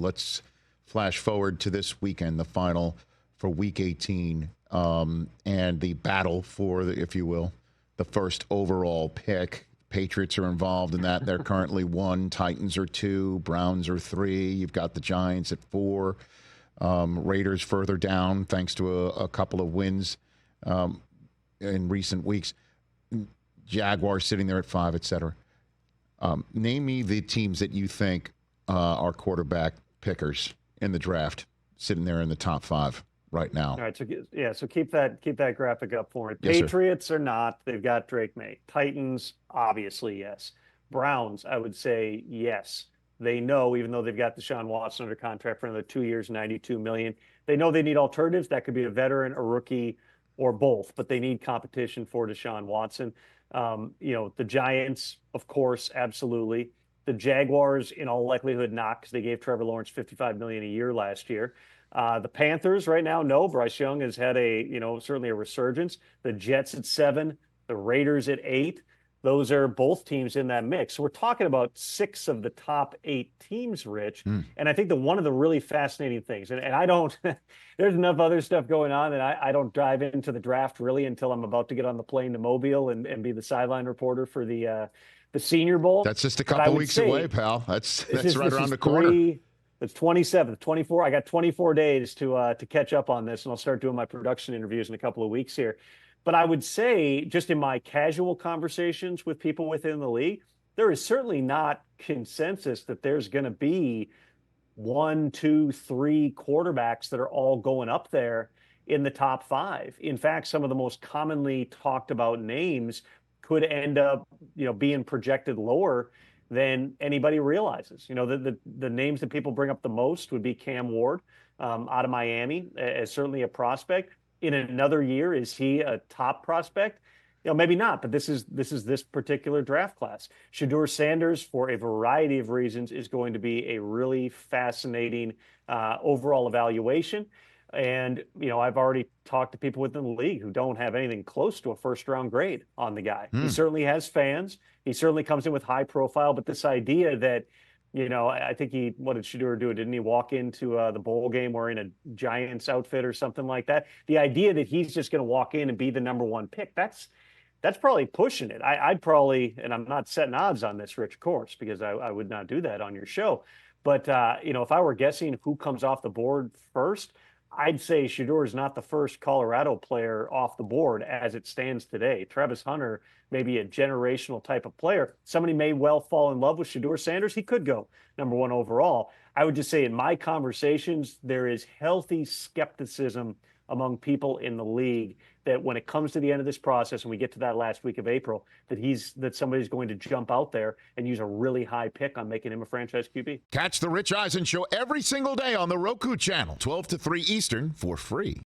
let's flash forward to this weekend, the final for Week 18, and the battle for, if you will, the first overall pick. Patriots are involved in that. They're currently 1. Titans are 2. Browns are 3. You've got the Giants at 4. Raiders further down thanks to a couple of wins in recent weeks. Jaguars sitting there at 5, et cetera. Name me the teams that you think are quarterback pickers in the draft, sitting there in the top 5 right now. All right, so keep that graphic up for me. Yes, Patriots are not. They've got Drake May. Titans, obviously, yes. Browns, I would say yes. They know, even though they've got Deshaun Watson under contract for another 2 years, $92 million, they know they need alternatives. That could be a veteran, a rookie, or both, but they need competition for Deshaun Watson. The Giants, of course, absolutely. The Jaguars, in all likelihood, not, because they gave Trevor Lawrence $55 million a year last year. The Panthers right now, no. Bryce Young has had certainly a resurgence. The Jets at 7, the Raiders at 8. Those are both teams in that mix. So we're talking about 6 of the top 8 teams, Rich. And I think that one of the really fascinating things, and I don't, there's enough other stuff going on, and I don't dive into the draft really until I'm about to get on the plane to Mobile and be the sideline reporter for the Senior Bowl. That's just a couple weeks away, pal. That's right around the corner. It's 27th, 24. I got 24 days to catch up on this, and I'll start doing my production interviews in a couple of weeks here. But I would say, just in my casual conversations with people within the league, there is certainly not consensus that there's going to be 1, 2, 3 quarterbacks that are all going up there in the top 5. In fact, some of the most commonly talked about names could end up, being projected lower than anybody realizes. The names that people bring up the most would be Cam Ward out of Miami as certainly a prospect. In another year, is he a top prospect? Maybe not, but this is this particular draft class. Shedeur Sanders, for a variety of reasons, is going to be a really fascinating overall evaluation. And, I've already talked to people within the league who don't have anything close to a first-round grade on the guy. He certainly has fans. He certainly comes in with high profile, but this idea that, I think what did Shedeur do? Didn't he walk into the bowl game wearing a Giants outfit or something like that? The idea that he's just going to walk in and be the number 1 pick, that's probably pushing it. I'd probably, and I'm not setting odds on this, Rich, of course, because I would not do that on your show. But, if I were guessing who comes off the board first, I'd say Shedeur is not the first Colorado player off the board as it stands today. Travis Hunter may be a generational type of player. Somebody may well fall in love with Shedeur Sanders. He could go number 1 overall. I would just say in my conversations, there is healthy skepticism among people in the league that when it comes to the end of this process and we get to that last week of April, that somebody's going to jump out there and use a really high pick on making him a franchise QB. Catch the Rich Eisen Show every single day on the Roku channel, 12 to 3 Eastern, for free.